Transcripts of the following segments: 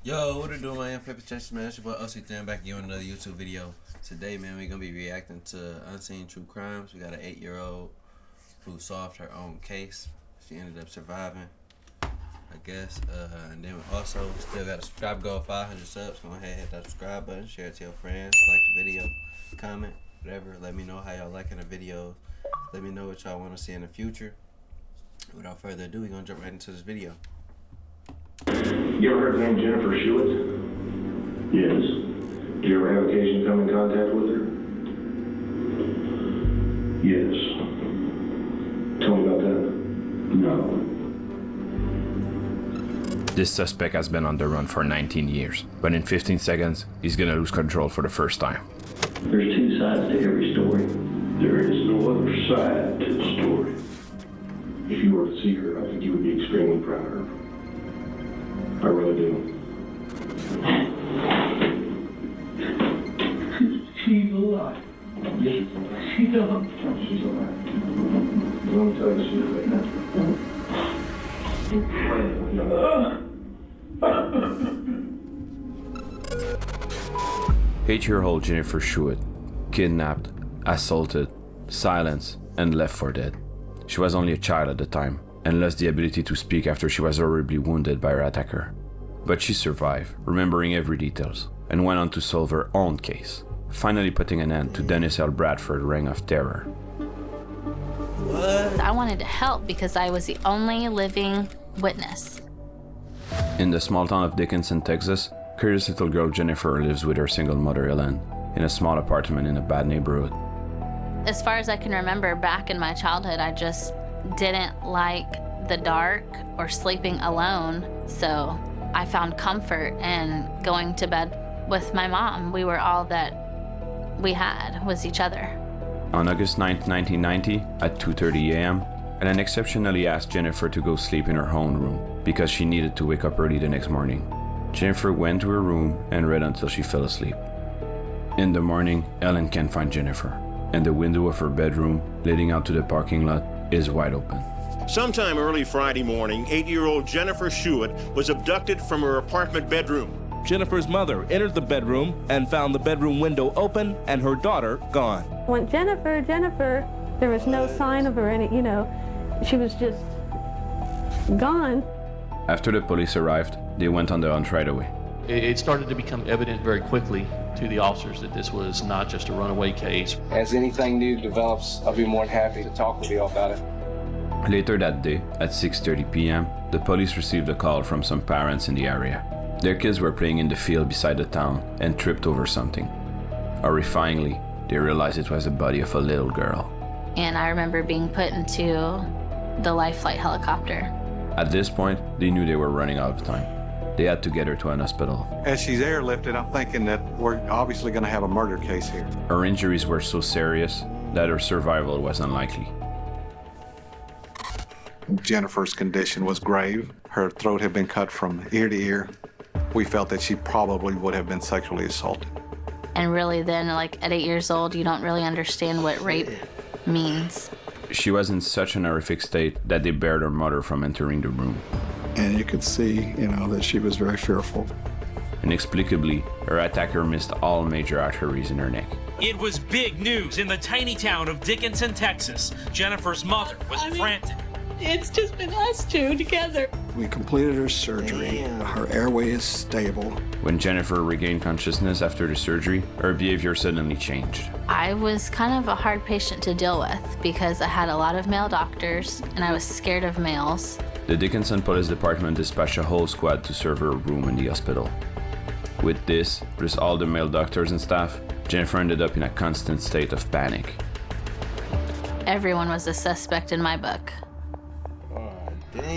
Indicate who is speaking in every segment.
Speaker 1: Yo, what it doing, man? Paper Chase, man. It's your boy OC Than back again with another YouTube video. Today, man, we're gonna be reacting to unseen true crimes. We got an 8-year-old who solved her own case. She ended up surviving, I guess. And then we also still got a subscribe goal, 500 subs. Go ahead, hit that subscribe button, share it to your friends, like the video, comment, whatever. Let me know how y'all liking the videos. Let me know what y'all want to see in the future. Without further ado, we're gonna jump right into this video.
Speaker 2: You ever heard the name Jennifer Shewitt? Yes. Did you ever have occasion to come in contact with her? Yes. Tell me about that. No.
Speaker 3: This suspect has been on the run for 19 years, but in 15 seconds, he's gonna lose control for the first time.
Speaker 2: There's two sides to every story. There is no other side to the story. If you were to see her, I think you would be extremely proud of her. I really do. She's alive. She's alive. She's alive. Let me tell you, she's alive.
Speaker 3: 8-year-old Jennifer Shewitt, kidnapped, assaulted, silenced, and left for dead. She was only a child at the time and lost the ability to speak after she was horribly wounded by her attacker. But she survived, remembering every details, and went on to solve her own case, finally putting an end to Dennis L. Bradford's reign of terror.
Speaker 4: I wanted to help because I was the only living witness.
Speaker 3: In the small town of Dickinson, Texas, curious little girl Jennifer lives with her single mother Ellen in a small apartment in a bad neighborhood.
Speaker 4: As far as I can remember, back in my childhood, I just didn't like the dark or sleeping alone, so I found comfort in going to bed with my mom. We were all that we had, was each other.
Speaker 3: On August 9, 1990, at 2:30 a.m., Ellen exceptionally asked Jennifer to go sleep in her own room because she needed to wake up early the next morning. Jennifer went to her room and read until she fell asleep. In the morning, Ellen can't find Jennifer, and the window of her bedroom leading out to the parking lot is wide open.
Speaker 5: Sometime early Friday morning, 8-year-old Jennifer Shewitt was abducted from her apartment bedroom.
Speaker 6: Jennifer's mother entered the bedroom and found the bedroom window open and her daughter gone.
Speaker 7: Went, Jennifer, Jennifer. There was no sign of her, she was just gone.
Speaker 3: After the police arrived, they went on the hunt right away.
Speaker 8: It started to become evident very quickly to the officers that this was not just a runaway case.
Speaker 9: As anything new develops, I'll be more than happy to talk with you all about it.
Speaker 3: Later that day, at 6:30 p.m., the police received a call from some parents in the area. Their kids were playing in the field beside the town and tripped over something. Horrifyingly, they realized it was the body of a little girl.
Speaker 4: And I remember being put into the life flight helicopter.
Speaker 3: At this point, they knew they were running out of time. They had to get her to an hospital.
Speaker 10: As she's airlifted, I'm thinking that we're obviously going to have a murder case here.
Speaker 3: Her injuries were so serious that her survival was unlikely.
Speaker 10: Jennifer's condition was grave. Her throat had been cut from ear to ear. We felt that she probably would have been sexually assaulted.
Speaker 4: And really then, like at 8 years old, you don't really understand what rape means.
Speaker 3: She was in such an horrific state that they barred her mother from entering the room.
Speaker 11: And you could see, that she was very fearful.
Speaker 3: Inexplicably, her attacker missed all major arteries in her neck.
Speaker 12: It was big news in the tiny town of Dickinson, Texas. Jennifer's mother was frantic.
Speaker 13: It's just been us two together.
Speaker 11: We completed her surgery. Her airway is stable.
Speaker 3: When Jennifer regained consciousness after the surgery, her behavior suddenly changed.
Speaker 4: I was kind of a hard patient to deal with because I had a lot of male doctors and I was scared of males.
Speaker 3: The Dickinson Police Department dispatched a whole squad to serve her a room in the hospital. With this, plus all the male doctors and staff, Jennifer ended up in a constant state of panic.
Speaker 4: Everyone was a suspect in my book.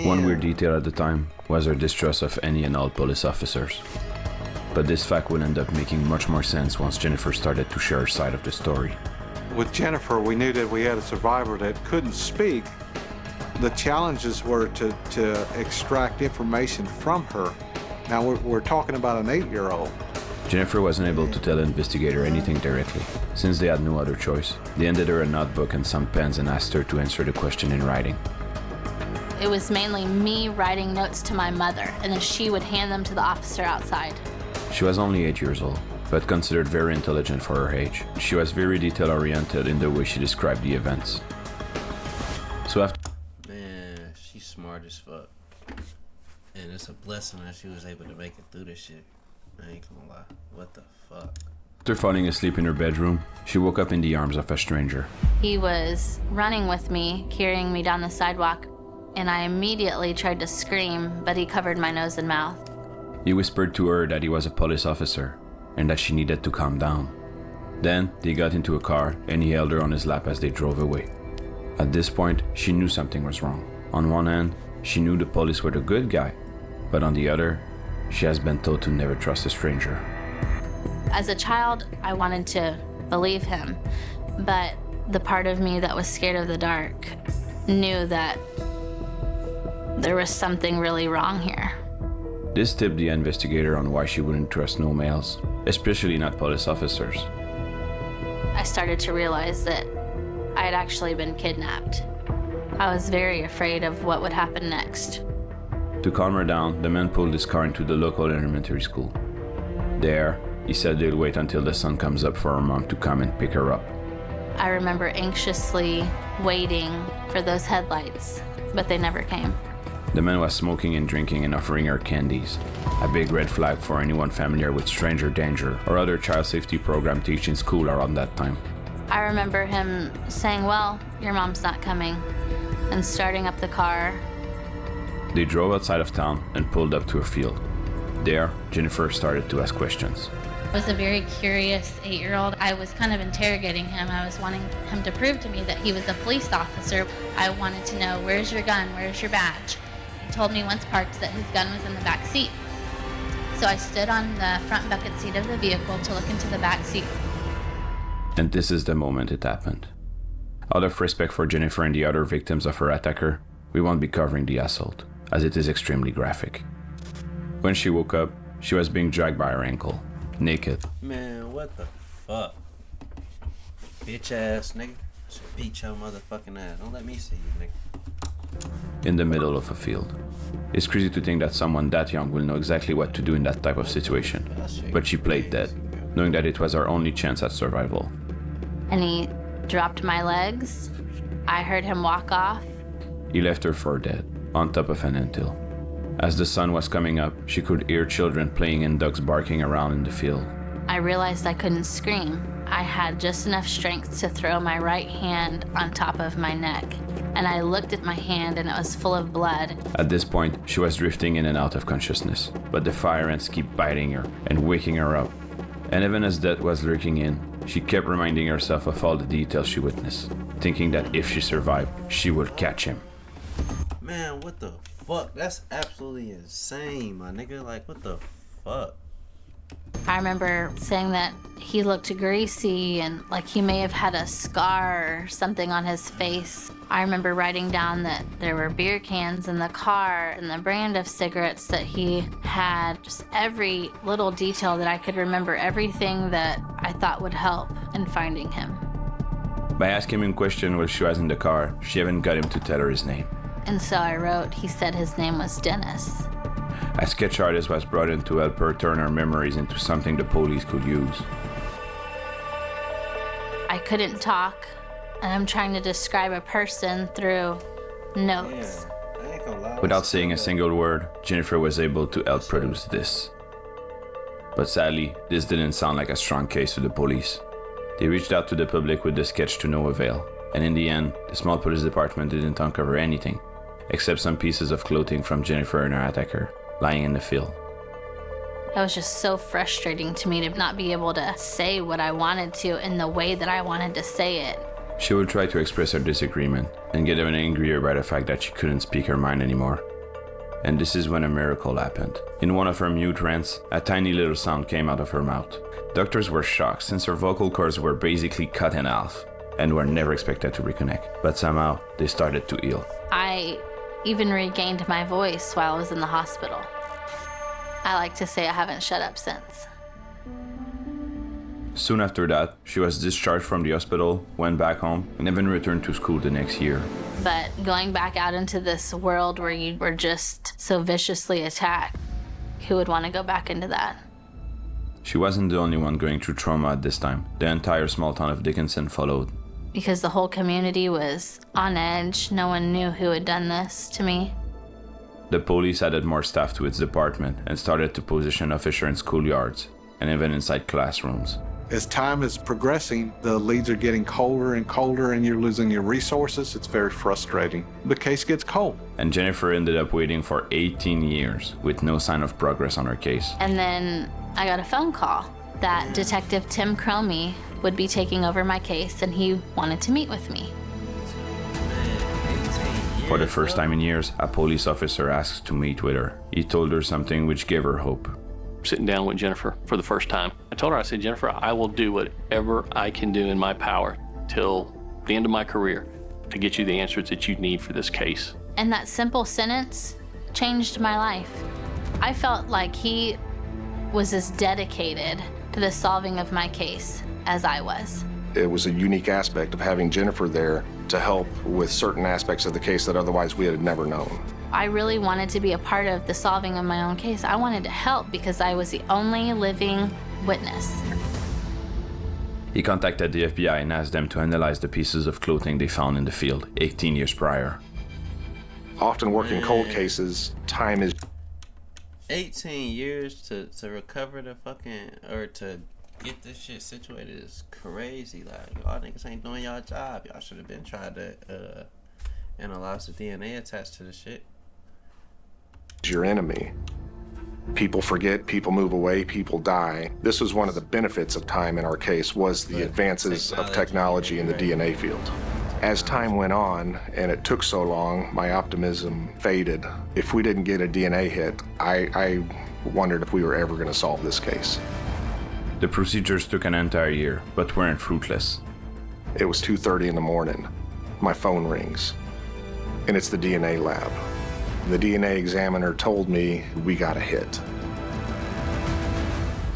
Speaker 3: One weird detail at the time was her distrust of any and all police officers. But this fact would end up making much more sense once Jennifer started to share her side of the story.
Speaker 10: With Jennifer, we knew that we had a survivor that couldn't speak. The challenges were to extract information from her. Now, we're talking about an 8-year-old.
Speaker 3: Jennifer wasn't able to tell the investigator anything directly. Since they had no other choice, they handed her a notebook and some pens and asked her to answer the question in writing.
Speaker 4: It was mainly me writing notes to my mother, and then she would hand them to the officer outside.
Speaker 3: She was only 8 years old, but considered very intelligent for her age. She was very detail-oriented in the way she described the events. So after...
Speaker 1: Man, she's smart as fuck. And it's a blessing that she was able to make it through this shit. I ain't gonna lie. What the fuck?
Speaker 3: After falling asleep in her bedroom, she woke up in the arms of a stranger.
Speaker 4: He was running with me, carrying me down the sidewalk, and I immediately tried to scream, but he covered my nose and mouth.
Speaker 3: He whispered to her that he was a police officer and that she needed to calm down. Then they got into a car and he held her on his lap as they drove away. At this point, she knew something was wrong. On one hand, she knew the police were the good guy, but on the other, she has been told to never trust a stranger.
Speaker 4: As a child, I wanted to believe him, but the part of me that was scared of the dark knew that there was something really wrong here.
Speaker 3: This tipped the investigator on why she wouldn't trust no males, especially not police officers.
Speaker 4: I started to realize that I had actually been kidnapped. I was very afraid of what would happen next.
Speaker 3: To calm her down, the man pulled his car into the local elementary school. There, he said they'll wait until the sun comes up for her mom to come and pick her up.
Speaker 4: I remember anxiously waiting for those headlights, but they never came.
Speaker 3: The man was smoking and drinking and offering her candies. A big red flag for anyone familiar with stranger danger or other child safety program teaching school around that time.
Speaker 4: I remember him saying, "Well, your mom's not coming," and starting up the car.
Speaker 3: They drove outside of town and pulled up to a field. There, Jennifer started to ask questions.
Speaker 4: I was a very curious 8-year-old. I was kind of interrogating him. I was wanting him to prove to me that he was a police officer. I wanted to know, where's your gun? Where's your badge? He told me once parked that his gun was in the back seat. So I stood on the front bucket seat of the vehicle to look into the back seat.
Speaker 3: And this is the moment it happened. Out of respect for Jennifer and the other victims of her attacker, we won't be covering the assault, as it is extremely graphic. When she woke up, she was being dragged by her ankle, naked.
Speaker 1: Man, what the fuck? Bitch ass nigga. Should beat your motherfucking ass. Don't let me see you, nigga.
Speaker 3: In the middle of a field. It's crazy to think that someone that young will know exactly what to do in that type of situation. But she played dead, knowing that it was her only chance at survival.
Speaker 4: And he dropped my legs. I heard him walk off.
Speaker 3: He left her for dead, on top of an anthill. As the sun was coming up, she could hear children playing and dogs barking around in the field.
Speaker 4: I realized I couldn't scream. I had just enough strength to throw my right hand on top of my neck. And I looked at my hand and it was full of blood.
Speaker 3: At this point, she was drifting in and out of consciousness, but the fire ants kept biting her and waking her up. And even as death was lurking in, she kept reminding herself of all the details she witnessed, thinking that if she survived, she would catch him.
Speaker 1: Man, what the fuck? That's absolutely insane, my nigga. Like, what the fuck?
Speaker 4: I remember saying that he looked greasy and like he may have had a scar or something on his face. I remember writing down that there were beer cans in the car and the brand of cigarettes that he had. Just every little detail that I could remember, everything that I thought would help in finding him.
Speaker 3: By asking him questions while she was in the car, she even got him to tell her his name.
Speaker 4: And so I wrote, he said his name was Dennis.
Speaker 3: A sketch artist was brought in to help her turn her memories into something the police could use.
Speaker 4: I couldn't talk, and I'm trying to describe a person through notes.
Speaker 1: Yeah, I ain't gonna lie.
Speaker 3: Without saying a single word, Jennifer was able to help produce this. But sadly, this didn't sound like a strong case to the police. They reached out to the public with the sketch to no avail, and in the end, the small police department didn't uncover anything, except some pieces of clothing from Jennifer and her attacker, lying in the field.
Speaker 4: It was just so frustrating to me to not be able to say what I wanted to in the way that I wanted to say it.
Speaker 3: She would try to express her disagreement and get even angrier by the fact that she couldn't speak her mind anymore. And this is when a miracle happened. In one of her mute rants, a tiny little sound came out of her mouth. Doctors were shocked since her vocal cords were basically cut in half and were never expected to reconnect. But somehow, they started to heal.
Speaker 4: I even regained my voice while I was in the hospital. I like to say I haven't shut up since.
Speaker 3: Soon after that, she was discharged from the hospital, went back home, and even returned to school the next year.
Speaker 4: But going back out into this world where you were just so viciously attacked, who would want to go back into that?
Speaker 3: She wasn't the only one going through trauma at this time. The entire small town of Dickinson followed.
Speaker 4: Because the whole community was on edge. No one knew who had done this to me.
Speaker 3: The police added more staff to its department and started to position officers in schoolyards and even inside classrooms.
Speaker 10: As time is progressing, the leads are getting colder and colder and you're losing your resources. It's very frustrating. The case gets cold.
Speaker 3: And Jennifer ended up waiting for 18 years with no sign of progress on her case.
Speaker 4: And then I got a phone call that Detective Tim Cromie would be taking over my case and he wanted to meet with me.
Speaker 3: For the first time in years, a police officer asked to meet with her. He told her something which gave her hope.
Speaker 8: Sitting down with Jennifer for the first time, I told her, I said, Jennifer, I will do whatever I can do in my power till the end of my career to get you the answers that you need for this case.
Speaker 4: And that simple sentence changed my life. I felt like he was as dedicated to the solving of my case as I was.
Speaker 14: It was a unique aspect of having Jennifer there to help with certain aspects of the case that otherwise we had never known.
Speaker 4: I really wanted to be a part of the solving of my own case. I wanted to help because I was the only living witness.
Speaker 3: He contacted the FBI and asked them to analyze the pieces of clothing they found in the field 18 years prior.
Speaker 14: Often working cold cases, time is
Speaker 1: 18 years to recover the fucking, or to get this shit situated is crazy. Like, y'all niggas ain't doing y'all job. Y'all should have been trying to analyze the DNA attached to the shit.
Speaker 14: your enemy. People forget, people move away, people die. This was one of the benefits of time in our case, was the advances of technology in the DNA field. As time went on, and it took so long, my optimism faded. If we didn't get a DNA hit, I wondered if we were ever going to solve this case.
Speaker 3: The procedures took an entire year, but weren't fruitless.
Speaker 14: It was 2:30 in the morning. My phone rings, and it's the DNA lab. The DNA examiner told me we got a hit.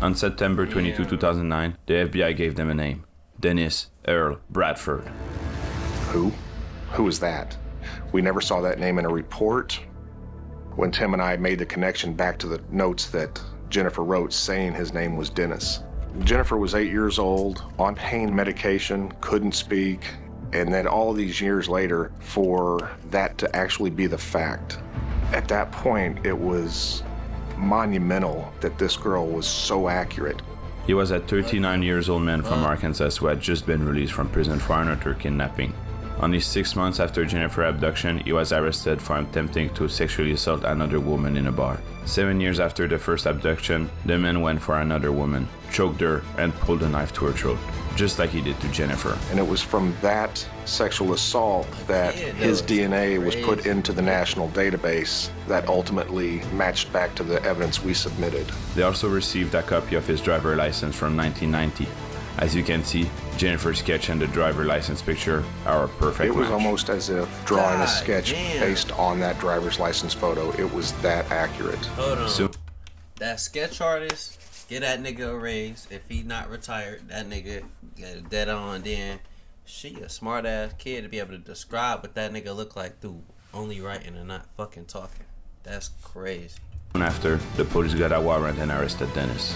Speaker 3: On September 22, 2009, the FBI gave them a name: Dennis Earl Bradford.
Speaker 14: Who? Who is that? We never saw that name in a report. When Tim and I made the connection back to the notes that Jennifer wrote saying his name was Dennis. Jennifer was 8 years old, on pain medication, couldn't speak, and then all these years later, for that to actually be the fact. At that point, it was monumental that this girl was so accurate.
Speaker 3: He was a 39-year-old man from Arkansas who had just been released from prison for another kidnapping. Only 6 months after Jennifer's abduction, he was arrested for attempting to sexually assault another woman in a bar. 7 years after the first abduction, the man went for another woman, choked her, and pulled a knife to her throat, just like he did to Jennifer.
Speaker 14: And it was from that sexual assault that his DNA was put into the national database that ultimately matched back to the evidence we submitted.
Speaker 3: They also received a copy of his driver's license from 1990. As you can see, Jennifer's sketch and the driver license picture are a perfect
Speaker 14: It was
Speaker 3: match.
Speaker 14: almost as if drawing a sketch based on that driver's license photo. It was that accurate.
Speaker 1: Hold on.
Speaker 3: So,
Speaker 1: that sketch artist, get that nigga a raise. If he not retired, that nigga get a dead on. Then she a smart ass kid to be able to describe what that nigga look like through only writing and not fucking talking. That's crazy.
Speaker 3: after, the police got a warrant and arrested Dennis.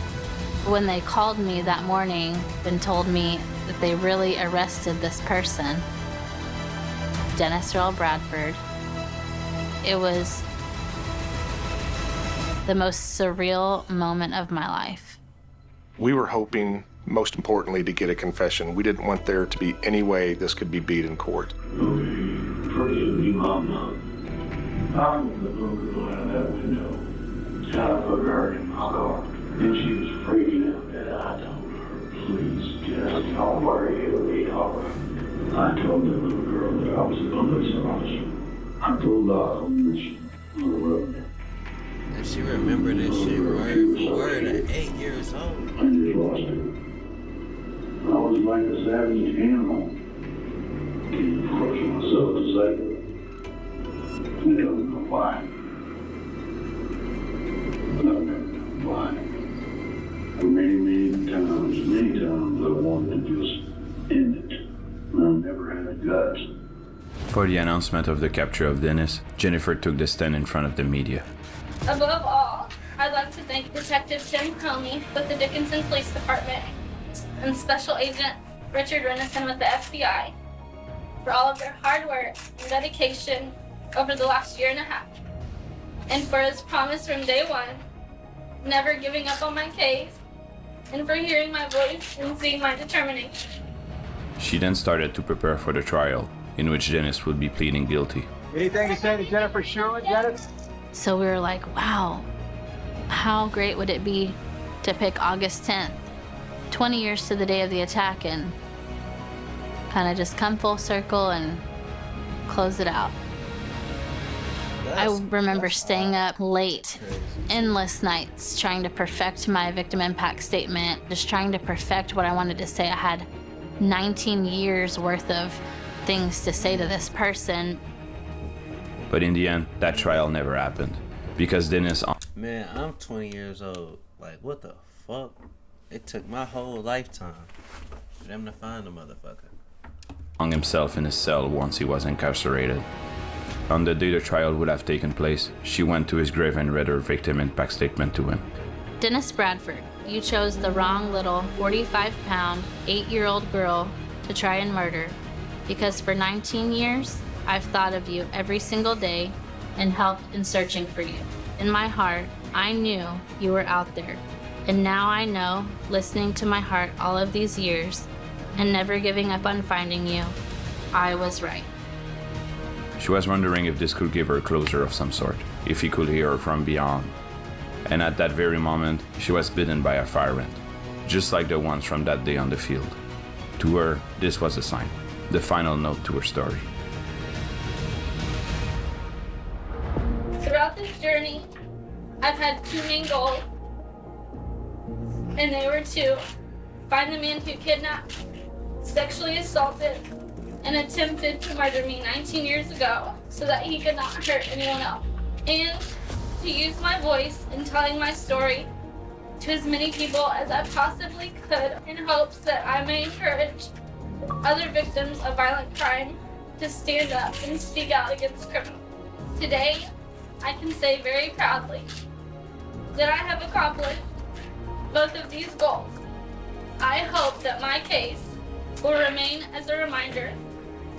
Speaker 4: When they called me that morning and told me that they really arrested this person, Dennis Earl Bradford, it was the most surreal moment of my life.
Speaker 14: We were hoping, most importantly, to get a confession. We didn't want there to be any way this could be beat in court.
Speaker 2: Forgive me, Mama. I was the little girl out of that window. I put her in my car, and she was freaking out that I told her, please just don't worry, it'll be all right. I told the little girl that I was a police officer. I pulled off on the road.
Speaker 1: And she remembered this shit word for word at 8 years old.
Speaker 2: I just lost it. I was like a savage animal. Getting close to myself to say, I don't know why. I don't know why. Many times I wanted to just end it. I never had the guts.
Speaker 3: For the announcement of the capture of Dennis, Jennifer took the stand in front of the media.
Speaker 4: Above all, I'd like to thank Detective Tim Comey with the Dickinson Police Department and Special Agent Richard Renison with the FBI for all of their hard work and dedication over the last year and a half, and for his promise from day one, never giving up on my case, and for hearing my voice and seeing my determination.
Speaker 3: She then started to prepare for the trial, in which Dennis would be pleading guilty.
Speaker 9: Anything to say to Jennifer Sherwood, Dennis?
Speaker 4: So we were like, wow, how great would it be to pick August 10th, 20 years to the day of the attack, and kind of just come full circle and close it out. I remember staying up late, endless nights, trying to perfect my victim impact statement, just trying to perfect what I wanted to say. I had 19 years worth of things to say to this person.
Speaker 3: But in the end, that trial never happened, because Dennis...
Speaker 1: Man, I'm 20 years old. Like, what the fuck? It took my whole lifetime for them to find the motherfucker.
Speaker 3: ...hung himself in his cell once he was incarcerated. On the day the trial would have taken place, she went to his grave and read her victim impact statement to him.
Speaker 4: Dennis Bradford, you chose the wrong little 45-pound, 8-year-old girl to try and murder, because for 19 years, I've thought of you every single day and helped in searching for you. In my heart, I knew you were out there. And now I know, listening to my heart all of these years and never giving up on finding you, I was right.
Speaker 3: She was wondering if this could give her closure of some sort, if he could hear her from beyond. And at that very moment, she was bitten by a fire ant, just like the ones from that day on the field. To her, this was a sign, the final note to her story.
Speaker 4: Throughout this journey, I've had two main goals, and they were to find the man who kidnapped, sexually assaulted, and attempted to murder me 19 years ago so that he could not hurt anyone else, and to use my voice in telling my story to as many people as I possibly could in hopes that I may encourage other victims of violent crime to stand up and speak out against criminals. Today, I can say very proudly that I have accomplished both of these goals. I hope that my case will remain as a reminder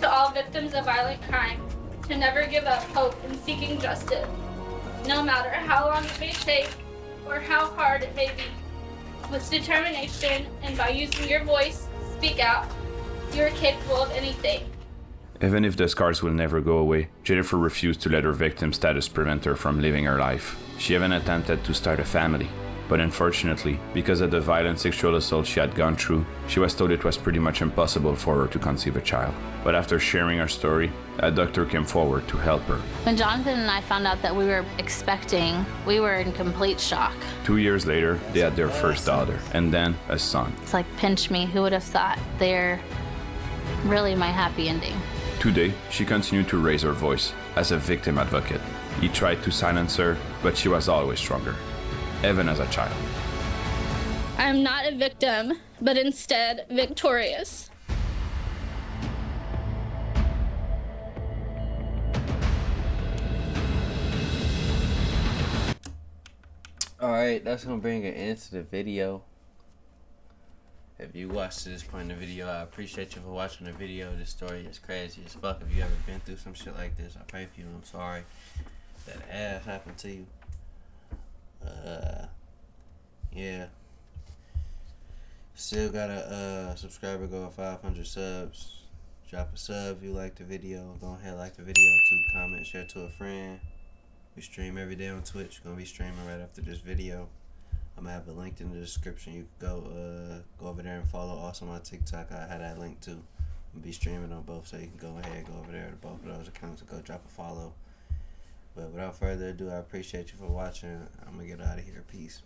Speaker 4: to all victims of violent crime to never give up hope in seeking justice, no matter how long it may take or how hard it may be. With determination and by using your voice, speak out. You are capable of anything.
Speaker 3: Even if the scars will never go away, Jennifer refused to let her victim status prevent her from living her life. She even attempted to start a family. But unfortunately, because of the violent sexual assault she had gone through, she was told it was pretty much impossible for her to conceive a child. But after sharing her story, a doctor came forward to help her.
Speaker 4: When Jonathan and I found out that we were expecting, we were in complete shock.
Speaker 3: 2 years later, they had their first daughter, and then a son.
Speaker 4: It's like, pinch me, who would have thought? They're really my happy ending.
Speaker 3: Today, she continued to raise her voice as a victim advocate. He tried to silence her, but she was always stronger, even as a child.
Speaker 4: I am not a victim, but instead victorious.
Speaker 1: Alright, that's gonna bring an end to the video. If you watched to this point in the video, I appreciate you for watching the video. This story is crazy as fuck. If you ever been through some shit like this, I pray for you. I'm sorry that ass happened to you. Yeah. Still got a subscriber goal of 500 subs. Drop a sub if you like the video. Go ahead, like the video too. Comment, share to a friend. We stream every day on Twitch. Gonna be streaming right after this video. I'm gonna have a link in the description. You can go over there and follow. Also my TikTok, I had that link too. I'll be streaming on both, so you can go ahead, go over there to both of those accounts and go drop a follow. But without further ado, I appreciate you for watching. I'm gonna get out of here. Peace.